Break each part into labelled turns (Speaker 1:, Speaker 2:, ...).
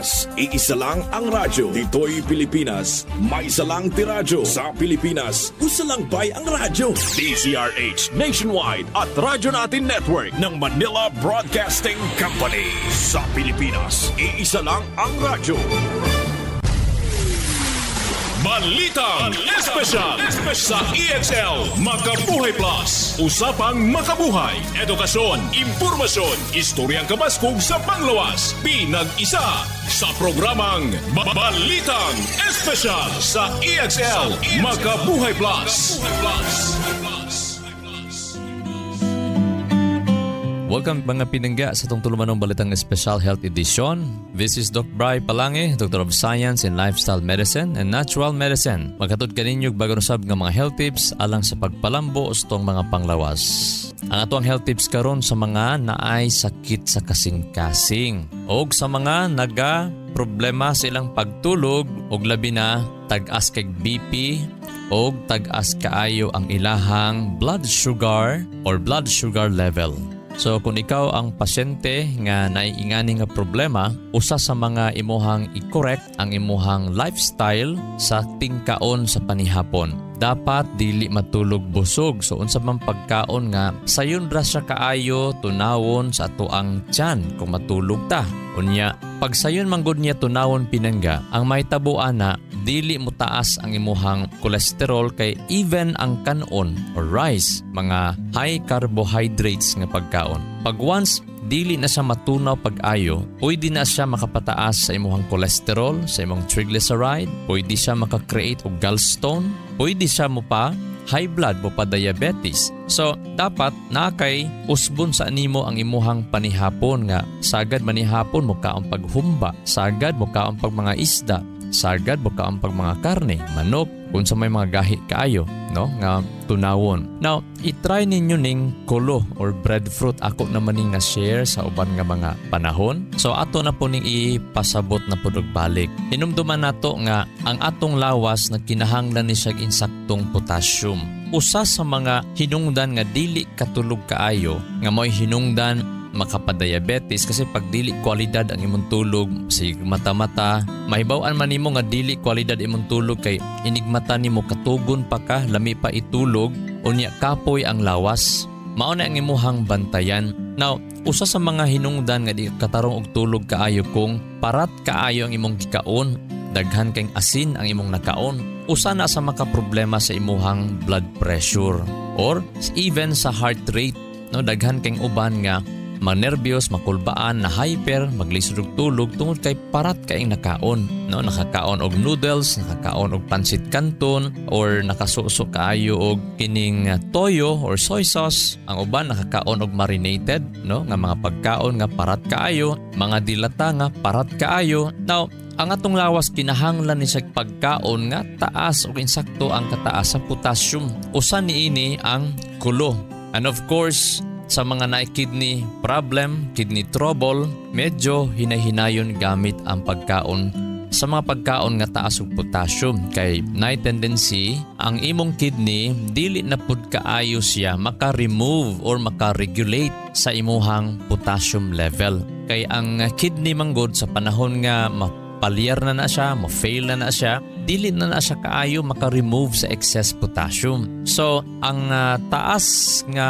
Speaker 1: Pilipinas, iisa lang ang radyo. Dito'y Pilipinas, may isa lang tiradyo. Sa Pilipinas, usa lang bay ang radyo. DZRH Nationwide at Radyo Natin Network ng Manila Broadcasting Company. Sa Pilipinas, iisa lang ang radyo. Balitang Espesyal sa EXL Makabuhay Plus. Usapang makabuhay, edukasyon, impormasyon, istoryang kabaskog sa panglawas. Pinag-isa sa programang Balitang Espesyal sa EXL Makabuhay Plus.
Speaker 2: Welcome mga pinangga sa itong tulumanong Balitang Special Health Edition. This is Dr. Bry Palange, Doctor of Science in Lifestyle Medicine and Natural Medicine. Magkatod kaninyog bago nasab nga mga health tips alang sa pagpalambo sa itong mga panglawas. Ang ato ang health tips karon sa mga naay sakit sa kasing-kasing o sa mga naga problema sa ilang pagtulog o labi na tag-as kay BP o tag-as kaayo ang ilahang blood sugar or blood sugar level. So kung ikaw ang pasyente nga naiingani nga problema, usa sa mga imuhang i-correct ang imuhang lifestyle sa tingkaon sa panihapon. Dapat dili matulog busog. So unsa man pagkaon nga sayon ra siya kaayo tunawon sa atoang tiyan kung matulog ta. Unya, pag sayon manggod niya tunawon pinangga, ang mahitabuan na dili mo taas ang imuhang kolesterol kay even ang kanon or rice, mga high carbohydrates nga pagkaon. Pag once dili na siya matunaw pag-ayo, pwede na siya makapataas sa imuhang kolesterol, sa imong triglyceride, pwede siya makakreate og gallstone, pwede siya mo pa high blood mo pa diabetes. So, dapat na kay usbon sa nimo ang imuhang panihapon nga sagad manihapon mo kaong paghumba, sagad mo kaong pag mga isda, sagad mo kaong pag mga karne, manok, kung sa may mga gahi kaayo, no, nga tunawon. Now, itry ninyo ning kulo or breadfruit. Ako naman ning na-share sa uban nga mga panahon. So, ato na po ning ipasabot na po balik. Hinumduman nato nga ang atong lawas na kinahanglan ni siyang insaktong potassium. Usa sa mga hinungdan nga dili katulog kaayo, nga mo'y hinungdan makapadiabetes kasi pag dili kwalidad ang imong tulog sig mata-mata, mahibaw-an man nimo nga dili kwalidad imong tulog kay inigmata nimo katugon pa ka, lami pa itulog, unya kapoy ang lawas. Mao na ang imuhang bantayan. Now, usa sa mga hinungdan nga di katarong og tulog kaayo kung parat kaayo ang imong gikaon, daghan kang asin ang imong nakaon, usa na sa makaproblema sa imuhang blood pressure or even sa heart rate, no, daghan kang uban nga manerbyos, makulbaan, na hyper, maglisod og tulog tungod kay parat kaing nakaon, no, nakakaon og noodles, nakakaon og pansit canton or nakasuso kaayo og kining toyo or soy sauce. Ang uban nakakaon og marinated, no, nga mga pagkaon nga parat kaayo, mga dilata nga parat kaayo. Now, ang atong lawas kinahanglan ni sa pagkaon nga taas og insakto ang kataas sa potassium. Usa niini ang kulo. And of course, sa mga na-kidney problem, kidney trouble, medyo hinay-hinayon gamit ang pagkaon. Sa mga pagkaon nga taas og potassium kay nay tendency ang imong kidney dili na pud kaayo siya maka-remove or maka-regulate sa imuhang potassium level. Kay ang kidney manggod sa panahon nga palyar na siya, ma-fail na siya, dili na siya kaayo maka-remove sa excess potassium. So, ang taas nga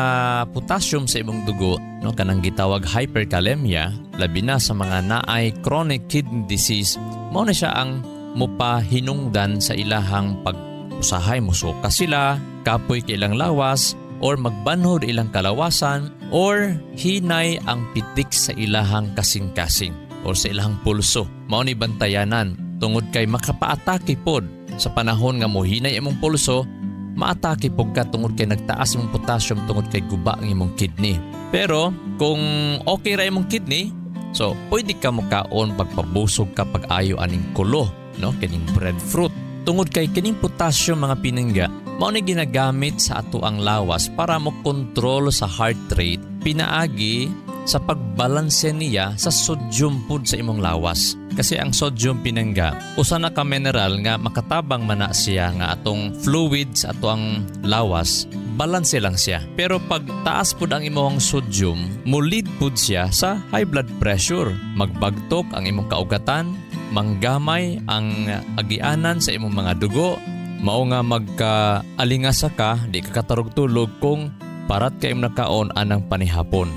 Speaker 2: potassium sa imong dugo, no, kanang gitawag hyperkalemia, labi na sa mga naay chronic kidney disease, mao na siya ang mopahinungdan sa ilahang pag-usahay, musuka sila, kapoy kailang lawas, or magbanhod ilang kalawasan, or hinay ang pitik sa ilahang kasing-kasing o sa ilang pulso. Mao ni bantayanan tungod kay makapaatake pod sa panahon nga mohinay imong pulso, maatake pod ka tungod kay nagtaas imong potassium tungod kay guba ang imong kidney. Pero kung okay ra imong kidney, so pwede ka mokaon pagpabusog ka pag-ayo aning kulo, no, kining breadfruit. Tungod kay kining potassium mga piningga, mao ni ginagamit sa ato ang lawas para mo control sa heart rate, pinaagi sa pagbalanse niya sa sodium food sa imong lawas. Kasi ang sodium pinangga, usa na ka mineral nga makatabang man na siya nga atong fluids ato ang lawas, balanse lang siya. Pero pag taas pud ang imong sodium, mulid pud siya sa high blood pressure. Magbagtok ang imong kaugatan, manggamay ang agianan sa imong mga dugo, mao nga magkaalingasa ka, di ka katarog-tulog kung parat ka imong nakaon anang panihapon.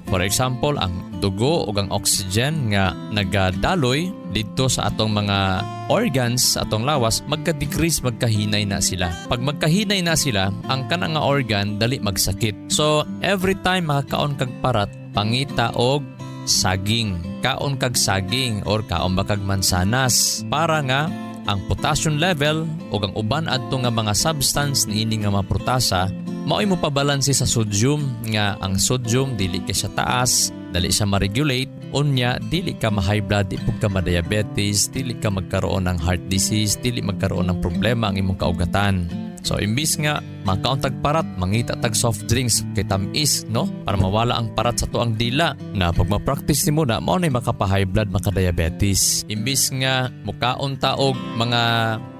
Speaker 2: For example, ang dugo o ang oxygen nga nagadaloy dito sa atong mga organs sa atong lawas, magka-decrease, magkahinay na sila. Pag magkahinay na sila, ang kanang nga organ dali magsakit. So, every time makakaon kag parat, pangita og saging. Kaon kag saging or kaon ba kag mansanas para nga ang potassium level o ang uban adto nga mga substance niini nga mga prutasa mao'y mo pabalanse sa sodium nga ang sodium dili ka siya taas, dali siya ma-regulate, unya dili ka ma-high blood, di ka ma-diabetes, dili ka magkaroon ng heart disease, dili magkaroon ng problema ang imong kaugatan. So imbis nga makaon tag parat, mangita tag soft drinks kay tamis, no? Para mawala ang parat sa tuang dila. Na pag ma-practice nimo na mao nay makapa-high blood, maka-diabetes. Imbis nga mukaon ta og mga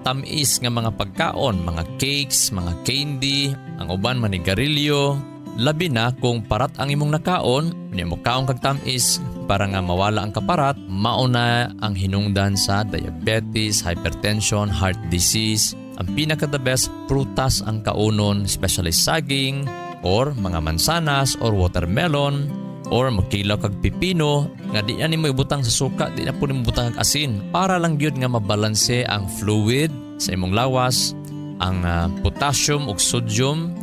Speaker 2: tamis nga mga pagkaon, mga cakes, mga candy, ang uban manigarilyo, labi na kung parat ang imong nakaon, nya mukaon kag tamis para nga mawala ang kaparat, mao na ang hinungdan sa diabetes, hypertension, heart disease. Ang pinaka-the best, prutas ang kaunon, especially saging, or mga mansanas, or watermelon, or magkilaw kag pipino, nga di yan mo ibutang sa suka, di na po ni ibutang kag asin. Para lang yun nga mabalanse ang fluid sa imong lawas, ang potassium ug sodium,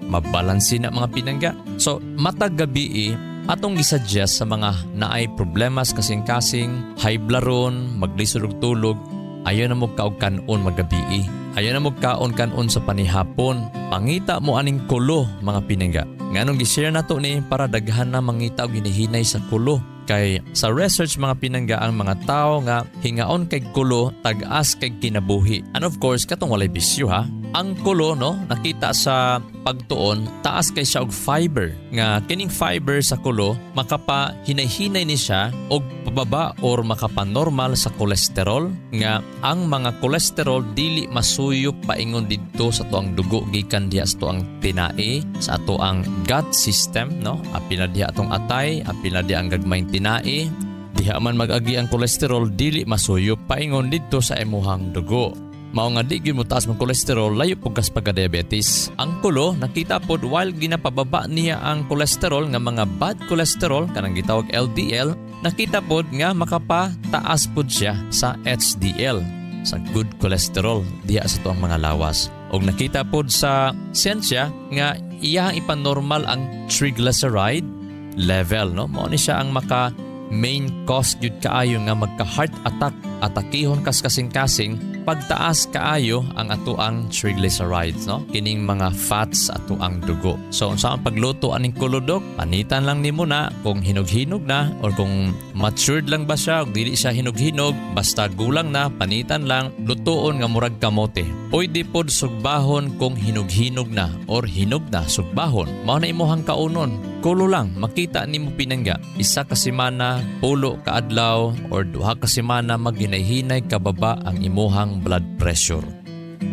Speaker 2: mabalanse na mga pinangga. So, matag gabi atong gisuggest sa mga naay problemas kasing-kasing, high blaron, maglisod og tulog, ayaw na mo kaog kanon magabi. Ayaw na mo kaon kanon sa panihapon. Pangita mo aning kulo mga pinangga. Nganong gi-share nato ni para daghan na mangita og hinihinay sa kulo. Kay sa research mga pinangga ang mga tao nga hingaon kay kulo tag-as kay kinabuhi. And of course katong walay bisyo ha. Ang kulo no nakita sa pagtuon taas kay siya og fiber nga kining fiber sa kulo makapa hinay-hinay ni siya og pababa or makapa-normal sa kolesterol nga ang mga kolesterol dili masuyop paingon didto sa tuang dugo gikan diha sa tuang tinae sa ato ang gut system no apil na diha atong atay apil na diha ang gagmayng tinae diha man mag-agi ang kolesterol dili masuyop paingon didto sa imuhang dugo. Mao nga di gyud mo taas mong kolesterol layo pugkas pagka-diabetes. Ang kulo nakita pod while ginapababa niya ang kolesterol nga mga bad cholesterol kanang gitawag LDL, nakita pod nga makapataas pod siya sa HDL, sa good cholesterol diha sa tuang mga lawas. Og nakita pod sa siyensya nga iyang ipanormal ang triglyceride level no. Mao ni siya ang maka main cause gyud kaayo nga magka heart attack, atakihon kasing-kasing pagtaas kaayo ang atuang triglycerides no kining mga fats atuang dugo. So unsa ang pagluto aning kulodok, panitan lang nimo na kung hinog-hinog na or kung matured lang ba siya o dili siya hinog-hinog, basta gulang na panitan lang, lutoon nga murag kamote. Pwede pod sugbahon kung hinog-hinog na or hinog na sugbahon. Mao na imong kaunon. Kulo lang makita nimo pinangga isa ka semana, pulo ka adlaw or duha ka semana maghinay-hinay kababa ang imuhang blood pressure.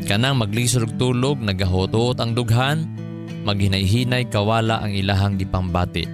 Speaker 2: Kanang maglisod og tulog, nagahot-hot ang dughan, maghinay-hinay kawala ang ilahang gipambati.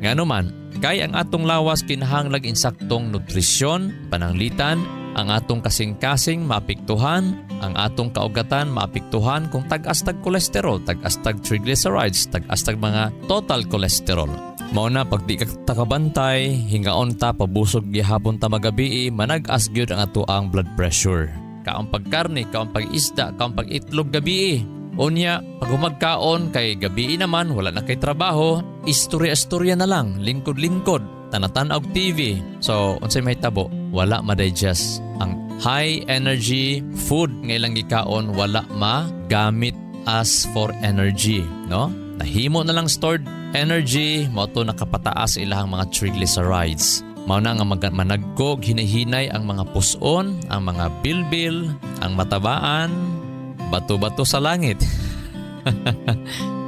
Speaker 2: Ngano man, kay ang atong lawas kinahanglag insaktong nutrisyon, pananglitan, ang atong kasing-kasing maapektuhan, ang atong kaugatan maapektuhan kung tag-astag kolesterol, tag-astag triglycerides, tag-astag mga total cholesterol. Mao na pag di ka takabantay, hingaon ta pabusog gihapon ta magabi, manag-as gyud ang atoang blood pressure. Kaon pagkarne, kaon pag-isda, kaon pag-itlog gabi. Unya, pag humagkaon kay gabi naman wala na kay trabaho, istorya-istorya na lang, lingkod-lingkod, tanatan og TV. So, unsay mahitabo, wala ma-digest. Ang high energy food nga ilang gikaon wala magamit as for energy, no? Nahimo na lang stored energy, mao to nakapataas ilahang mga triglycerides. Mao na nga managkog, hinahinay ang mga puson, ang mga bilbil, ang matabaan, bato-bato sa langit.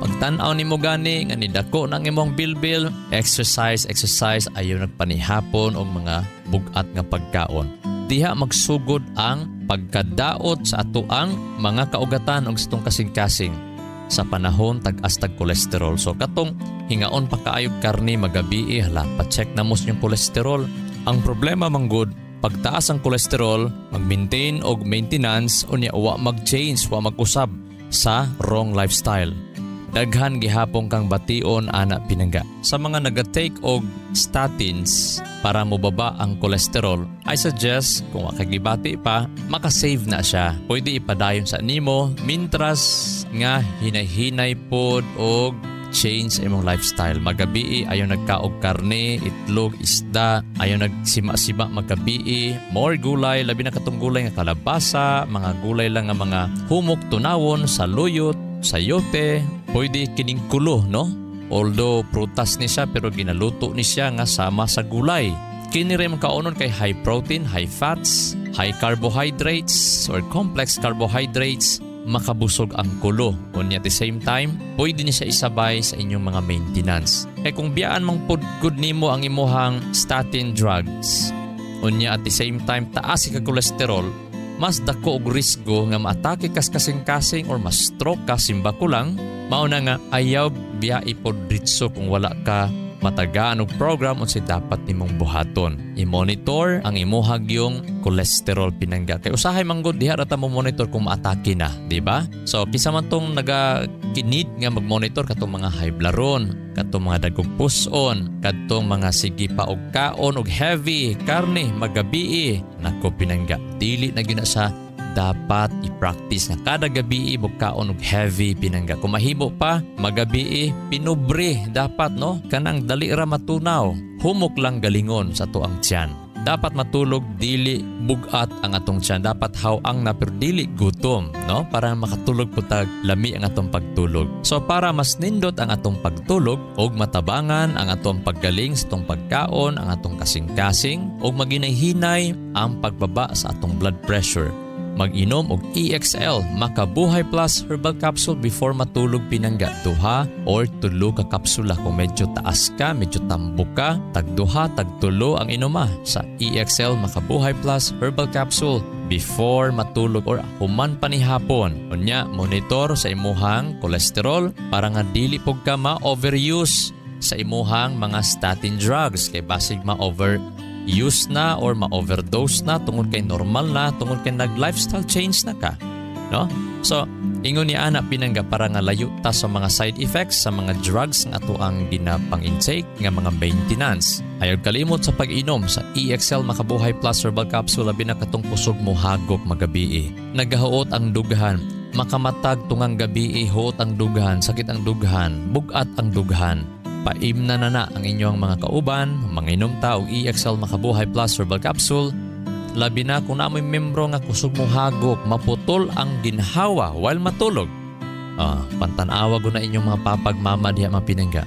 Speaker 2: Pagtan-aw nimo gani nga nidako nang imong bilbil, exercise ayaw nagpanihapon og mga bugat nga pagkaon. Diha magsugod ang pagkadaot sa atoang mga kaugatan og sa atong kasing-kasing. sa panahon tag-as tag kolesterol. So katong hingaon pa kaayog karni magabi hala pa-check na mo yung kolesterol. Ang problema manggod pagtaas ang kolesterol, mag-maintain og maintenance unya wa mag-change, wa mag-usab sa wrong lifestyle. Daghan gihapon kang bation ana pinangga. Sa mga naga-take og statins para mobaba ang kolesterol, I suggest kung makagibati pa, makasave na siya. Pwede ipadayon sa nimo mintras nga hinay-hinay pod og change imong lifestyle. Magabi ayaw nagkaog karne, itlog, isda, ayaw nagsima-sima magabi, more gulay, labi na katong gulay nga kalabasa, mga gulay lang nga mga humok tunawon, saluyot, sayote, pwede kining kulo, no? Although prutas ni siya pero ginaluto ni siya nga sama sa gulay. Kini rin kaunon kay high protein, high fats, high carbohydrates or complex carbohydrates, makabusog ang kulo. Unya at the same time, pwede ni siya isabay sa inyong mga maintenance. Kaya kung biyaan mang good nimo ang imuhang statin drugs, unya at the same time taas ka cholesterol, mas dako og risgo nga maatake kas kasing-kasing or mas stroke ka simba ko lang, mao na nga ayaw biya ipodritso kung wala ka matagaan og program unsay dapat nimong buhaton. I-monitor ang imuhag yung cholesterol pinangga. Kay usahay manggod diha ra ta mo monitor kung maatake na, di ba? So kisa man tong kinid nga mag-monitor katong mga high blaron, katong mga dagog puson, katong mga sige pa og kaon og heavy karne magabi, nako pinangga. Dili na gyud sa dapat i-practice nga kada gabi magkaon og heavy pinangga. Kung mahimo pa magabi pinubre dapat, no? Kanang dali ra matunaw, humok lang galingon sa tuang tiyan. Dapat matulog dili bugat ang atong tiyan, dapat hawang na pero dili gutom, no? Para makatulog putag lami ang atong pagtulog. So para mas nindot ang atong pagtulog og matabangan ang atong paggaling sa atong pagkaon, ang atong kasing-kasing og maginay-hinay ang pagbaba sa atong blood pressure, mag-inom og EXL Makabuhay Plus Herbal Capsule before matulog pinangga. 2 or 3 ka kapsula. Kung medyo taas ka, medyo tambok ka, tag 2, tag 3 ang inuma sa EXL Makabuhay Plus Herbal Capsule before matulog or human pa ni hapon. Unya, monitor sa imuhang cholesterol para nga dili pog ka ma-overuse sa imuhang mga statin drugs kay basig ma-overuse na or ma-overdose na tungod kay normal na, tungod kay nag-lifestyle change na ka, no? So, ingon ni ana pinangga para nga layo ta sa mga side effects sa mga drugs nga ato ang ginapang-intake nga mga maintenance. Ayaw kalimot sa pag-inom sa EXL Makabuhay Plus Herbal Capsule labi na katong kusog mo hagok magabi. Nagahuot ang dughan, makamatag tungang gabi, huot ang dughan, sakit ang dughan, bugat ang dughan. Paimna na ang inyong mga kauban, manginom ta og EXL Makabuhay Plus Herbal Capsule. Labi na kung namoy membro nga kusog mo hagok, maputol ang ginhawa while matulog. Pantanawa ko na inyong mga papagmama diha mapinangga.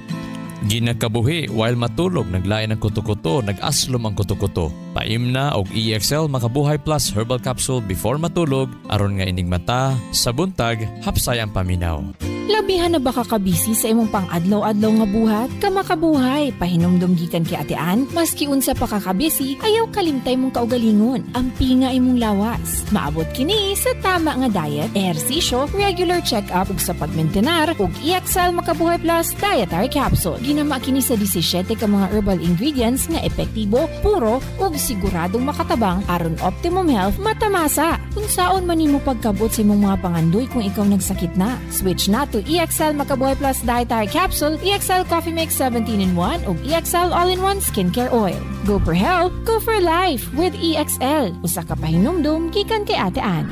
Speaker 2: Ginakabuhi while matulog, naglain ang kuto-kuto, nag-aslom ang kuto-kuto. Paimna og EXL Makabuhay Plus Herbal Capsule before matulog, aron nga inig mata, sa buntag, hapsay ang paminaw.
Speaker 3: Labihan na ba kakabisi sa imong pang-adlaw-adlaw nga buhat? Kamakabuhay, pahinomdom gikan kay Ate Ann, maski unsa pa kakabisi, ayaw kalimtay mong kaugalingon. Ampi nga imong lawas. Maabot kini sa tama nga diet, ehersisyo, regular check-up ug sa pagmentenar ug EXL Makabuhay Plus Dietary Capsule. Ginama kini sa 17 ka mga herbal ingredients nga epektibo, puro ug siguradong makatabang aron optimum health matamasa. Kung saon man nimo pagkabot sa imong mga pangandoy kung ikaw nagsakit na, switch na to EXL Makabuhay Plus Dietary Capsule, EXL Coffee Mix 17-in-1 ug EXL All-in-1 Skincare Oil. Go for health, go for life with EXL. Usa ka pahinumdum gikan kay Ate Ann.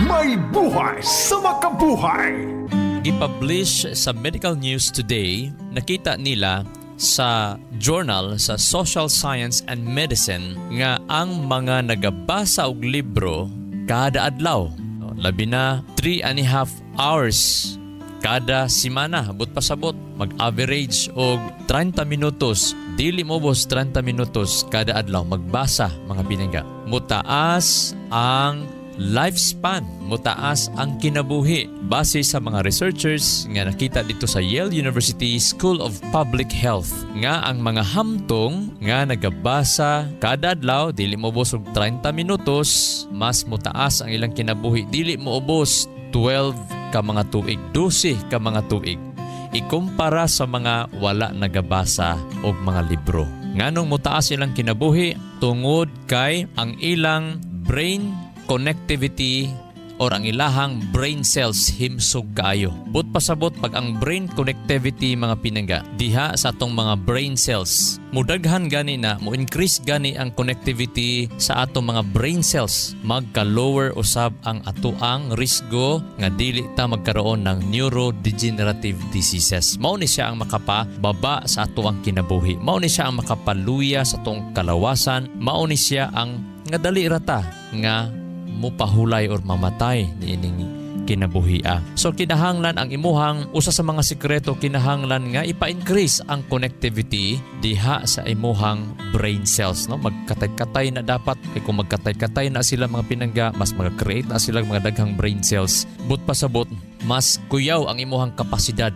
Speaker 1: May buhay sa makabuhay!
Speaker 2: I-publish sa Medical News Today, nakita nila sa journal sa Social Science and Medicine nga ang mga nagabasa og libro kada adlaw, labi na 3.5 hours kada semana, habot pasabot, mag-average og 30 minutos, dili mo bos 30 minutos kada adlaw magbasa mga pinangga. Mutaas ang lifespan, mutaas ang kinabuhi base sa mga researchers nga nakita dito sa Yale University School of Public Health nga ang mga hamtong nga nagabasa kada adlaw dili mo ubos og 30 minutos, mas mutaas ang ilang kinabuhi, dili mo ubos 12 ka mga tuig, 12 ka mga tuig. Ikumpara sa mga wala nagabasa og mga libro. Nganong mutaas ilang kinabuhi tungod kay ang ilang brain connectivity or ang ilahang brain cells himsog kaayo. But pasabot pag ang brain connectivity mga pinangga diha sa atong mga brain cells mudaghan gani na mo increase gani ang connectivity sa atong mga brain cells, magka-lower usab ang atoang risgo nga dili ta magkaroon ng neurodegenerative diseases. Mao ni siya ang makapababa sa atoang kinabuhi. Mao ni siya ang makapaluya sa atong kalawasan. Mao ni siya ang nga dali rata nga mupahulay or mamatay niining kinabuhia. So kinahanglan ang imuhang usa sa mga sikreto, kinahanglan nga ipa-increase ang connectivity diha sa imuhang brain cells, no? Magkatay-katay na dapat kay kung magkatay-katay na sila mga pinangga, mas mag-create na sila mga daghang brain cells. But pasabot mas kuyaw ang imuhang kapasidad,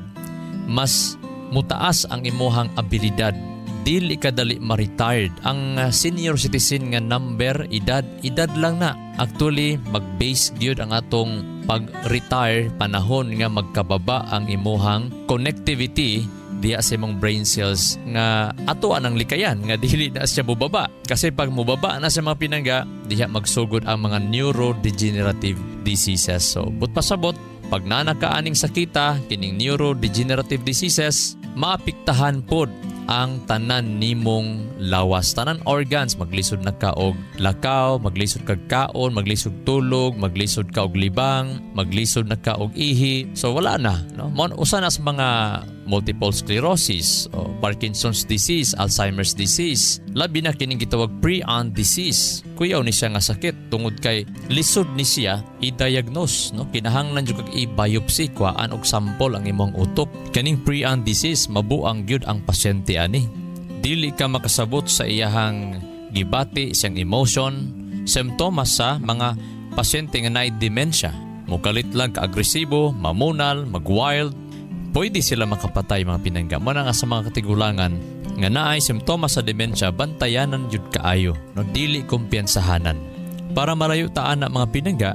Speaker 2: mas mutaas ang imuhang abilidad. Dili ka dali ma-retired. Ang senior citizen nga number, edad lang na. Actually, mag-base gyud ang atong pag-retire panahon nga magkababa ang imuhang connectivity diya sa imong brain cells nga atoan ang likayan nga dili na siya bubaba. Kasi pag mubaba na sa mga pinangga, diya magsugod ang mga neurodegenerative diseases. So, but pasabot, pag nanakaaning sakita, kining neurodegenerative diseases, maapiktahan pod ang tanan nimong lawas, tanan organs. Maglisod na ka og lakaw, maglisod kag kaon, maglisod tulog, maglisod ka og libang, maglisod na ka og ihi. So wala na, no? Usa na sa mga multiple sclerosis, o Parkinson's disease, Alzheimer's disease, labi na kining gitawag prion disease. Kuyaw ni siya nga sakit tungod kay lisod ni siya i-diagnose, no? Kinahanglan jud kag i-biopsy, kuhaan og sample ang imong utok. Kaning prion disease mabuang gyud ang pasyente ani. Dili ka makasabot sa iyahang gibati, siyang emotion, symptoms sa mga pasyente nga naay dementia. Mukalit lang ka-agresibo, mamunal, mag-wild. Pwede sila makapatay mga pinangga. Muna nga sa mga katigulangan nga naay symptoms sa dementia, bantayanan jud kaayo, no? Dili kumpiyansahanan. Para malayo taan na mga pinangga,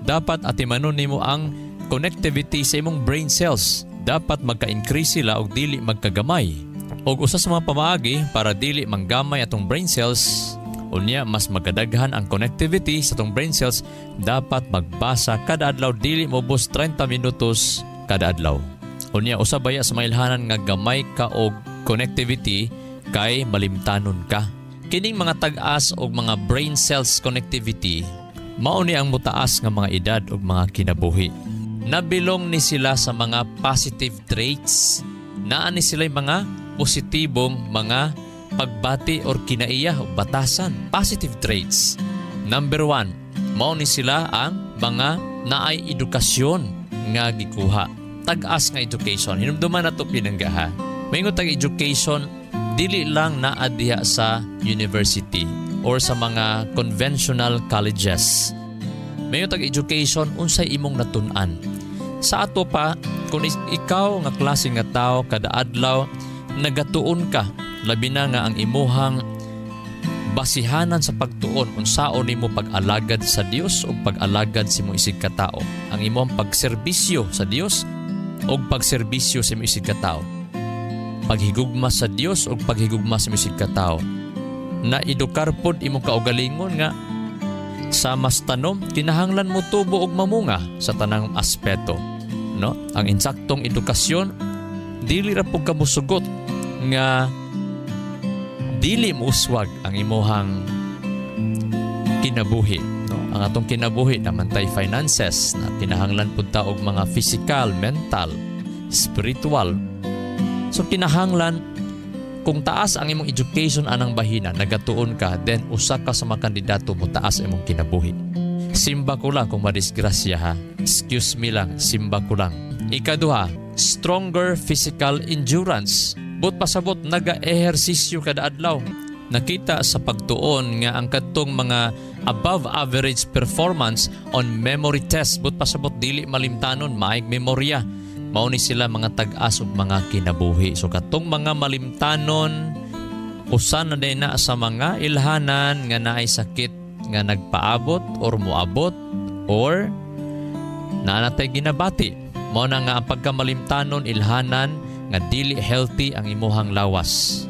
Speaker 2: dapat atimanon nimo ang connectivity sa imong brain cells. Dapat magka-increase sila og dili magkagamay. Og usa sa mga pamaagi para dili manggamay atong brain cells, unya mas magadaghan ang connectivity sa atong brain cells, dapat magbasa kada adlaw, dili mobos 30 minutos kada adlaw. Unya usa baya sa mailhanan nga gamay ka og connectivity kay malimtanon ka. Kining mga tag-as og mga brain cells connectivity mao ni ang mutaas nga mga edad ug mga kinabuhi. Nabilong ni sila sa mga positive traits. Naa ni sila mga positibong mga pagbati or kinaiya o batasan. Positive traits. Number 1, mao ni sila ang mga naay edukasyon nga gikuha. Tag-as nga education. Hinumduman na ito pinangga ha. Mayingon tag education, dili lang naa diha sa university or sa mga conventional colleges. Mayingon tag education, unsay imong natun-an. Sa ato pa, kung ikaw nga klase nga tao kada adlaw nagatuon ka, labi na nga ang imuhang basihanan sa pagtuon unsaon nimo pag-alagad sa Dios o pag-alagad sa imong isig katao, ang imong pagserbisyo sa Dios o pagserbisyo sa imong isig katao, paghigugma sa Dios o paghigugma sa imong isig katao, na edukar pod imong kaugalingon nga sa mas tanom kinahanglan mo tubo og mamunga sa tanang aspeto, no? Ang insaktong edukasyon dili ra pud ka mosugot nga dili mo uswag ang imuhang kinabuhi, no? Ang atong kinabuhi naman tay finances na kinahanglan pud ta og mga physical, mental, spiritual. So kinahanglan kung taas ang imong education anang bahina, nagatuon ka, then usa ka sa mga kandidato mo taas imong kinabuhi. Simba ko lang kung madisgrasya ha. Excuse me lang, simba ko lang. Ikaduha, stronger physical endurance. But pasabot naga-ehersisyo kada adlaw. Nakita sa pagtuon nga ang kadtong mga above average performance on memory test, but pasabot dili malimtanon, maayong memorya. Mao ni sila mga tag-as ug mga kinabuhi. So katong mga malimtanon, usa na din na sa mga ilhanan nga naay sakit nga nagpaabot or muabot or nanatay ginabati. Mao na nga ang pagkamalimtanon ilhanan nga dili healthy ang imuhang lawas.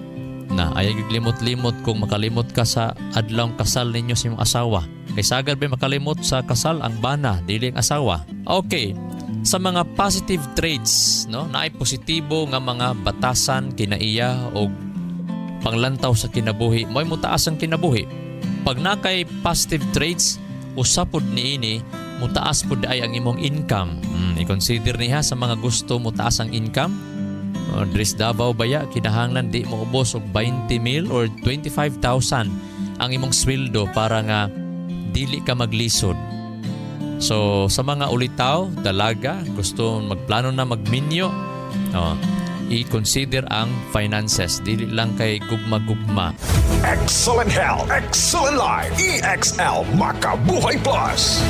Speaker 2: Na ay limot-limot kung makalimot ka sa adlawng kasal ninyo sa imong asawa. Kay sagad ba makalimot sa kasal ang bana, dili ang asawa. Okay, sa mga positive traits, no, naay positibo nga mga batasan kinaiya o panglantaw sa kinabuhi, mo'y mutaas ang kinabuhi. Pag nakay positive traits, usapod niini, mutaas pod ay ang imong income. I-consider niya sa mga gusto mutaas ang income. Dres Davao baya, kinahanglan di mo ubos og 20,000 or 25,000 ang imong sweldo para nga dili ka maglisod. So sa mga ulitaw, dalaga, gusto magplano na magminyo, i-consider ang finances, dili lang kay gugma-gugma.
Speaker 1: Excellent health, excellent life. EXL Makabuhay Plus.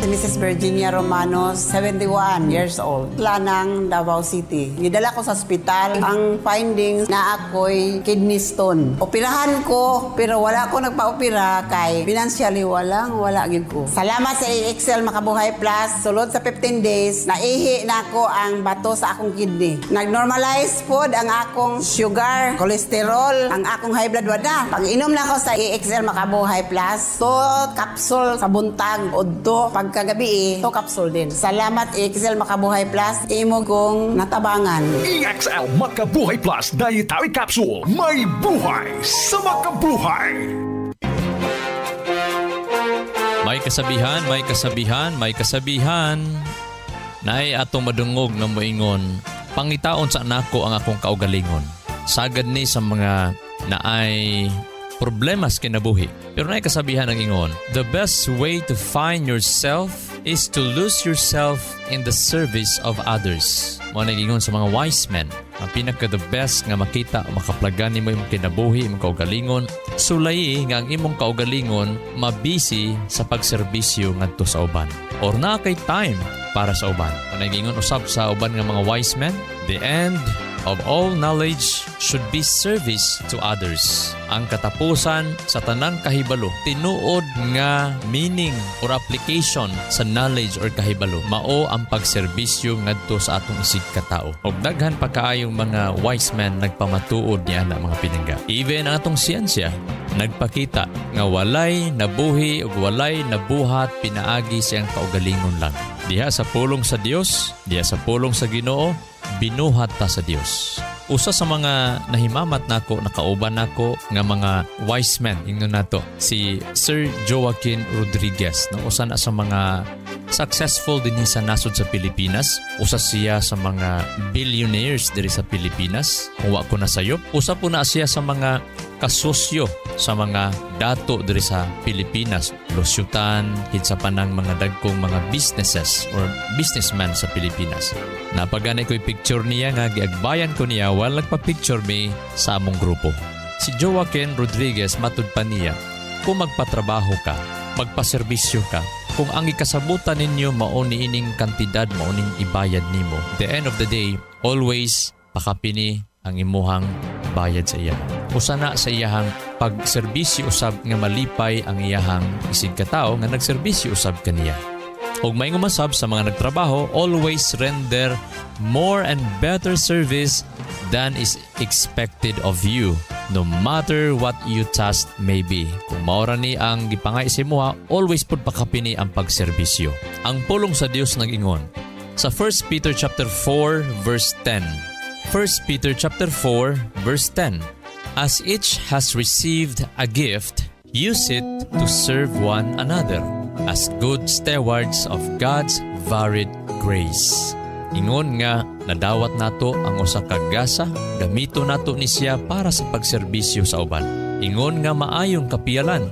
Speaker 4: Mrs. Virginia Romano, 71 years old, Lanang, Davao City. Gidala ko sa ospital. Ang findings na ako'y kidney stone. Operahan ko, pero wala ko nagpa-opera kay financially wala gid ko. Salamat sa EXL Makabuhay Plus. Sulod sa 15 days, naihi na ako ang bato sa akong kidney. Nag-normalize food ang akong sugar, cholesterol, ang akong high blood wala. Pag-inom na ako sa EXL Makabuhay Plus, 2 capsule sa buntag, udto, kagabi to capsule din. Salamat EXL Makabuhay Plus. Imo kong natabangan.
Speaker 1: EXL Makabuhay Plus Dietary Capsule. May buhay sa makabuhay.
Speaker 2: May kasabihan. Naay atong madungog nga moingon, pangitaon sa anako ang akong kaugalingon. Sagad ni sa mga naay problemas kinabuhi. Pero naay kasabihan ang ingon, the best way to find yourself is to lose yourself in the service of others. Mao nagingon sa mga wise men, ang pinaka-the best nga makita o makaplagan nimo imong kinabuhi, imong kaugalingon, sulayi nga ang imong kaugalingon mabisi sa pagserbisyo ngadto sa uban. Or na kay time para sa uban. Mao nagingon usab sa uban nga mga wise men, the end of all knowledge should be service to others. Ang katapusan sa tanang kahibalo, tinuod nga meaning or application sa knowledge or kahibalo, mao ang pagserbisyo ngadto sa atong isig katao. Og daghan pa kaayong mga wise men nagpamatuod niya na mga pinangga. Even ang atong siyensya nagpakita nga walay nabuhi ug walay nabuhat pinaagi siyang kaugalingon lang. Diha sa pulong sa Dios, diha sa pulong sa Ginoo, binuhat ta sa Dios. Usa sa mga nahimamat nako, nakauban nako nga mga wise men, ingnon nato si Sir Joaquin Rodriguez, no, usa na sa mga successful din sa nasod sa Pilipinas. Usa siya sa mga billionaires diri sa Pilipinas. Uwa ko na sayop. Usa po na siya sa mga kasosyo sa mga dato diri sa Pilipinas. Losyutan, hitsa pa ng mga dagkong mga businesses or businessman sa Pilipinas. Napaganay ko'y picture niya nga giagbayan ko niya while nagpa-picture me sa among grupo. Si Joaquin Rodriguez matud pa niya, kung magpatrabaho ka, magpaserbisyo ka, kung ang ikasabutan ninyo mauni ining kantidad, mauning ibayad nimo, the end of the day, always pakapini ang imuhang bayad sa iya. Usana sa iyahang pagserbisyo usab nga malipay ang iyahang isig katao nga nagserbisyo usab kaniya. Ug may ngumasab sa mga nagtrabaho, always render more and better service than is expected of you, no matter what your task may be. Kung maura ni ang gipangay sa imuha, always pud pakapini ang pagserbisyo. Ang pulong sa Dios nag-ingon sa 1 Peter chapter 4 verse 10. 1 Peter chapter 4 verse 10. As each has received a gift, use it to serve one another as good stewards of God's varied grace. Ingon nga nadawat nato ang usa ka gasa, gamito nato ni siya para sa pagserbisyo sa uban. Ingon nga maayong kapiyalan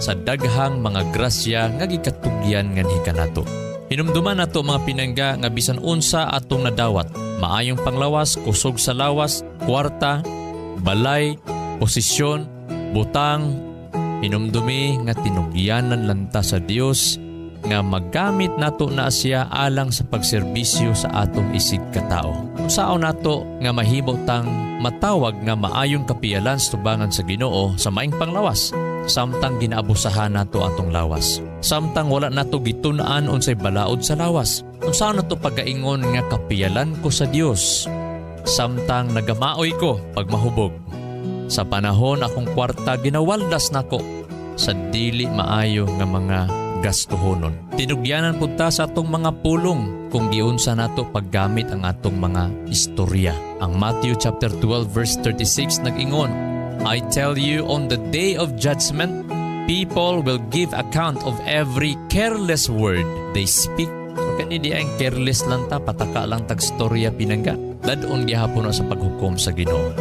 Speaker 2: sa daghang mga grasya nga gikatugyan nganhi kanato. Hinumduman nato mga pinangga nga bisan unsa atong nadawat, maayong panglawas, kusog sa lawas, kwarta, balay, posisyon, butang, hinumdumi nga tinugyanan lanta sa Dios nga maggamit nato na siya alang sa pagserbisyo sa atong isig katao. Sao nato nga mahimo tang matawag nga maayong kapiyalan sa tubangan sa Ginoo sa maing panglawas, Samtang ginaabusahan nato atong lawas. Samtang wala nato gitun-an unsay balaod sa lawas. Unsa nato pagaingon nga kapiyalan ko sa Dios. Samtang nagamaoy ko pag mahubog. Sa panahon akong kwarta ginawaldas nako sa dili maayo nga mga gastuhonon. Tinugyanan pud ta sa atong mga pulong kung giunsa nato paggamit ang atong mga istorya. Ang Matthew chapter 12 verse 36 nag-ingon, I tell you, on the day of judgment, people will give account of every careless word they speak. So kanidi ang careless lang ta, pataka lang tag storya pinangga. Dadon gihapon sa paghukom sa Ginoo.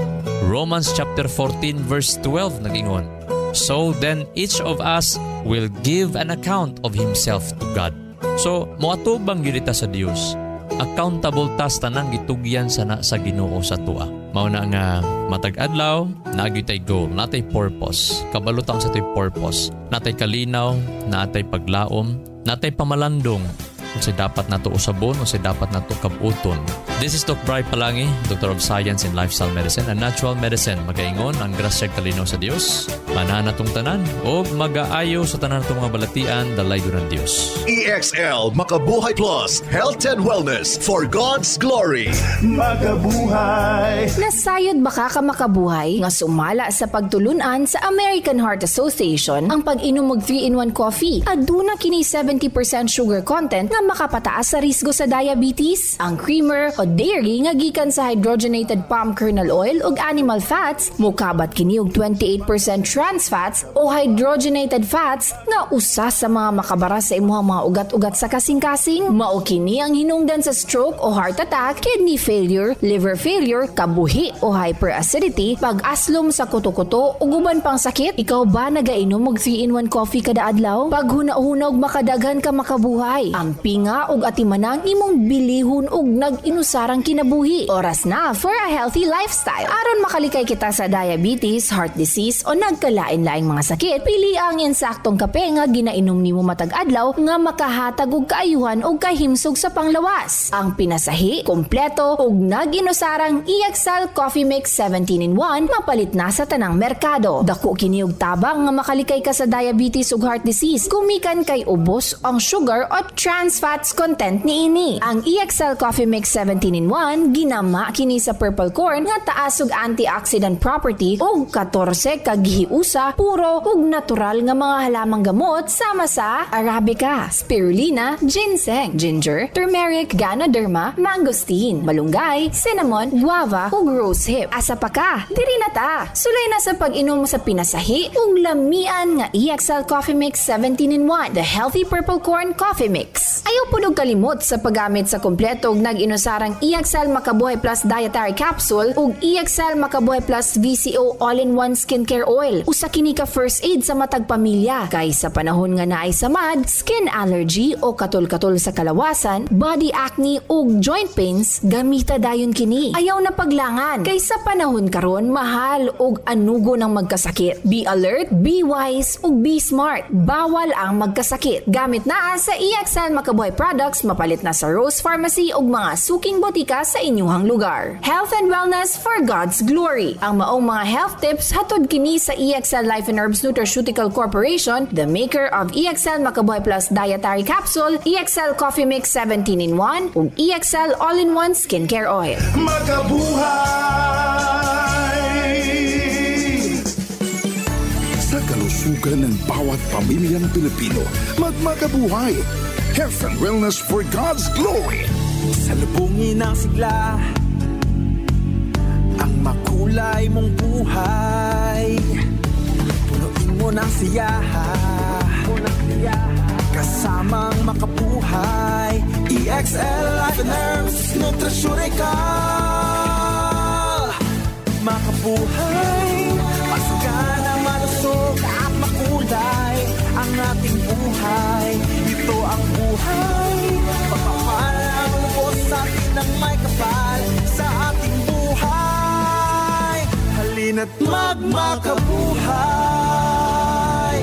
Speaker 2: Romans chapter 14 verse 12 nag-ingon, so then each of us will give an account of himself to God. So, moatubang yun sa Dios. Accountable tas tanang gitugyan sa Ginoo sa tua. Mao na nga matag-adlaw, naagyo tay goal, natay purpose. Kabalutang sa tay purpose. Natay kalinaw, natay paglaom, natay pamalandong. Kung sa dapat nato usabon, kung sa dapat nato kabuton. This is Dr. Bry Palangi, Doctor of Science in Lifestyle Medicine and Natural Medicine. Magaingon ang grasya kalinaw sa Dios, mananatong tanan, o mag-aayo sa tanan natong mga balatian, dalay ng Dios.
Speaker 1: EXL Makabuhay Plus, Health and Wellness for God's Glory. Makabuhay!
Speaker 3: Nasayod baka ka makabuhay nga sumala sa pagtulunan sa American Heart Association ang pag-inom og 3-in-1 coffee. Aduna kini 70% sugar content nga makapataas sa risgo sa diabetes. Ang creamer o dairy nga gikan sa hydrogenated palm kernel oil ug animal fats, mukabat kini og 28% trans fats o hydrogenated fats nga usa sa mga makabara sa imuhang mga ugat-ugat sa kasing-kasing. Mao kini ang hinungdan sa stroke o heart attack, kidney failure, liver failure, kabuhi o hyperacidity, pag-aslom sa kuto-kuto ug uban pang sakit. Ikaw ba nagainom og 3-in-1 coffee kada adlaw? Pag huna-huna og makadaghan ka makabuhay. Ang pinga ug atimanang imong bilihon ug nag-inusarang kinabuhi. Oras na for a healthy lifestyle. Aron makalikay kita sa diabetes, heart disease o nagkalain-laing mga sakit, pili ang insaktong kape nga ginainom nimo matag adlaw nga makahatag og kaayuhan ug kahimsog sa panglawas. Ang pinasahi, kompleto ug nag-inusarang EXL Coffee Mix 17-in-1 mapalit na sa tanang merkado. Dako kini og tabang nga makalikay ka sa diabetes ug heart disease. Gumikan kay ubos ang sugar o trans fats content niini. Ang EXL Coffee Mix 17-in-1 ginama kini sa purple corn nga taas og antioxidant property ug 14 ka gihiusa puro ug natural nga mga halamang gamot sama sa arabica, spirulina, ginseng, ginger, turmeric, ganoderma, mangosteen, malunggay, cinnamon, guava ug rosehip. Asa pa ka? Diri na ta. Sulay na sa pag-inom sa pinasahi ug lamian nga EXL Coffee Mix 17-in-1, the healthy purple corn coffee mix. Ayaw punog kalimot sa paggamit sa kompleto ug nag-inusarang EXL Makabuhay Plus Dietary Capsule ug EXL Makabuhay Plus VCO All-in-One Skincare Oil. Usa kini ka first aid sa matag pamilya kay sa panahon nga naay samad, skin allergy o katol-katol sa kalawasan, body acne ug joint pains, gamita dayon kini. Ayaw na paglangan kay sa panahon karon mahal ug anugo ng magkasakit. Be alert, be wise ug be smart. Bawal ang magkasakit. Gamit na sa EXL Makabuhay products, mapalit na sa Rose Pharmacy ug mga suking botika sa inyuhang lugar. Health and wellness for God's glory. Ang maong mga health tips hatod kini sa EXL Life and Herbs Nutraceutical Corporation, the maker of EXL Makabuhay Plus Dietary Capsule, EXL Coffee Mix 17-in-1 ug EXL All-in-One Skincare Oil.
Speaker 1: Makabuhay! Sa kalusugan ng bawat pamilyang Pilipino, magmakabuhay! Health and wellness for God's glory.
Speaker 5: Salubungin ang sigla, ang makulay mong buhay. Punuin mo ng siyaha, kasamang makabuhay. EXL Life and Herbs Nutraceutical. Makabuhay, masagana, malusog at makulay ang ating buhay. Ito ang buhay, pagpapalang lubos sa atin ng may kapal sa ating buhay. Halina't magmakabuhay.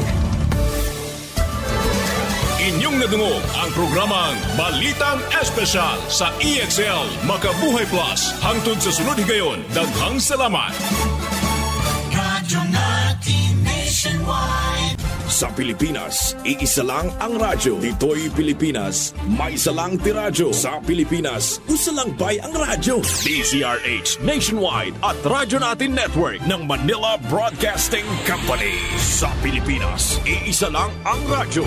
Speaker 1: Inyong nadungog ang programang Balitang Espesyal sa EXL Makabuhay Plus. Hangtod sa sunod higayon, daghang salamat.
Speaker 6: Radyo natin Nationwide.
Speaker 5: nationwide.
Speaker 1: Sa Pilipinas, iisa lang ang radyo. Dito'y Pilipinas, may isa lang tiradyo. Sa Pilipinas, usa lang bay ang radyo. DZRH Nationwide at Radyo Natin Network ng Manila Broadcasting Company. Sa Pilipinas, iisa lang ang radyo.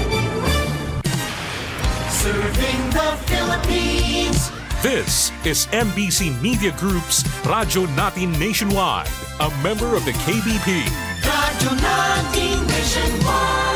Speaker 5: Serving the Philippines.
Speaker 6: This is MBC Media Group's Radyo Natin Nationwide, a member of the KBP.
Speaker 5: Radyo Natin Nationwide.